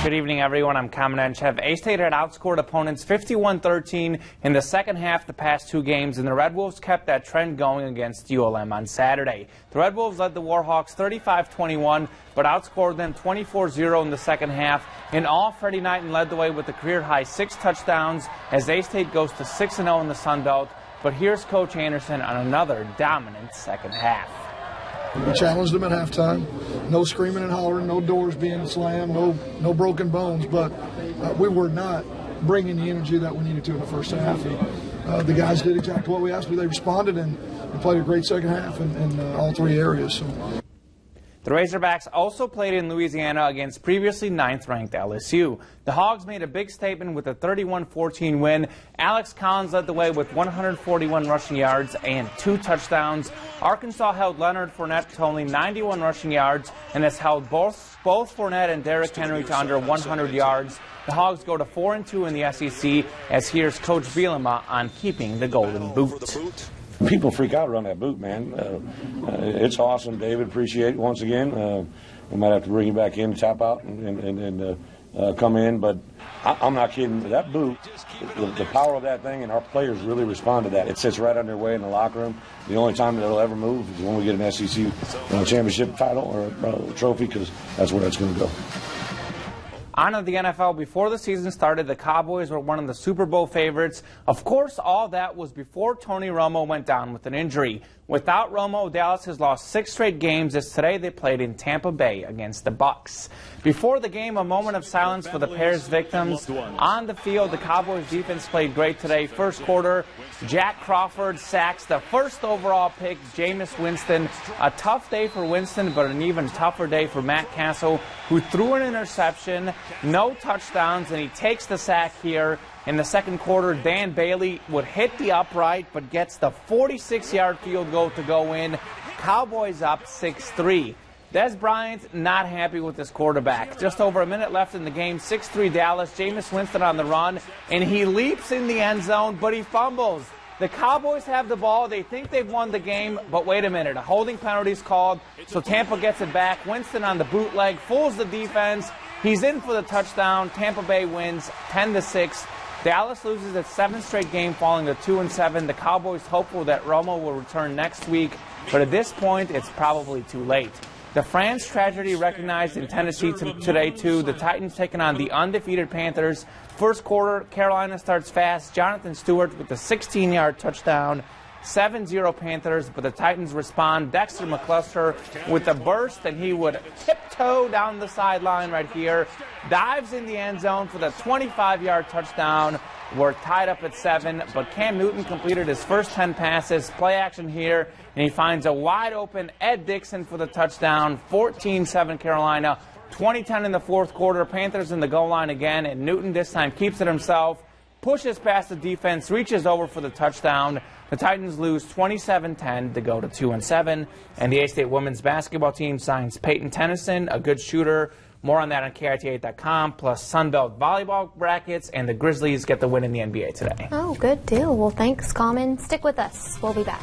Good evening, everyone. I'm Kamen Enchev. A-State had outscored opponents 51-13 in the second half the past two games, and the Red Wolves kept that trend going against ULM on Saturday. The Red Wolves led the Warhawks 35-21, but outscored them 24-0 in the second half. In all, Freddie Knighton led the way with a career-high 6 touchdowns as A-State goes to 6-0 in the Sun Belt. But here's Coach Anderson on another dominant second half. We challenged them at halftime. No screaming and hollering, no doors being slammed, no broken bones, but we were not bringing the energy that we needed to in the first half. The guys did exactly what we asked them. They responded and played a great second half in all three areas. So. The Razorbacks also played in Louisiana against previously 9th-ranked LSU. The Hogs made a big statement with a 31-14 win. Alex Collins led the way with 141 rushing yards and 2 touchdowns. Arkansas held Leonard Fournette to only 91 rushing yards and has held both Fournette and Derrick Henry to under 100 yards. The Hogs go to 4-2 in the SEC, as here's Coach Bielema on keeping the Golden Boot. People freak out around that boot, man. It's awesome, David. Appreciate it once again. We might have to bring you back in, tap out, and come in. But I'm not kidding. That boot, the power of that thing, and our players really respond to that. It sits right on their way in the locker room. The only time that it'll ever move is when we get an SEC championship title or trophy, because that's where that's going to go. On to the NFL. Before the season started, the Cowboys were one of the Super Bowl favorites. Of course, all that was before Tony Romo went down with an injury. Without Romo, Dallas has lost 6 straight games, as today they played in Tampa Bay against the Bucs. Before the game, a moment of silence for the pair's victims. On the field, the Cowboys defense played great today. First quarter, Jack Crawford sacks the first overall pick, Jameis Winston. A tough day for Winston, but an even tougher day for Matt Castle, who threw an interception, no touchdowns, and he takes the sack here. In the second quarter, Dan Bailey would hit the upright, but gets the 46-yard field goal to go in. Cowboys up 6-3. Des Bryant not happy with his quarterback. Just over a minute left in the game, 6-3 Dallas. Jameis Winston on the run, and he leaps in the end zone, but he fumbles. The Cowboys have the ball. They think they've won the game, but wait a minute. A holding penalty is called, so Tampa gets it back. Winston on the bootleg, fools the defense. He's in for the touchdown. Tampa Bay wins 10-6. Dallas loses its 7th straight game, falling to 2-7. The Cowboys hopeful that Romo will return next week, but at this point, it's probably too late. The France tragedy recognized in Tennessee today, too. The Titans taking on the undefeated Panthers. First quarter, Carolina starts fast. Jonathan Stewart with a 16-yard touchdown. 7-0 Panthers, but the Titans respond. Dexter McCluster with a burst, and he would tiptoe down the sideline right here. Dives in the end zone for the 25-yard touchdown. We're tied up at 7, but Cam Newton completed his first 10 passes. Play action here, and he finds a wide-open Ed Dixon for the touchdown. 14-7 Carolina. 20-10 in the fourth quarter. Panthers in the goal line again, and Newton this time keeps it himself. Pushes past the defense, reaches over for the touchdown. The Titans lose 27-10 to go to 2-7. And the A-State women's basketball team signs Peyton Tennyson, a good shooter. More on that on KIT8.com, plus Sunbelt volleyball brackets, and the Grizzlies get the win in the NBA today. Oh, good deal. Well, thanks, Common. Stick with us. We'll be back.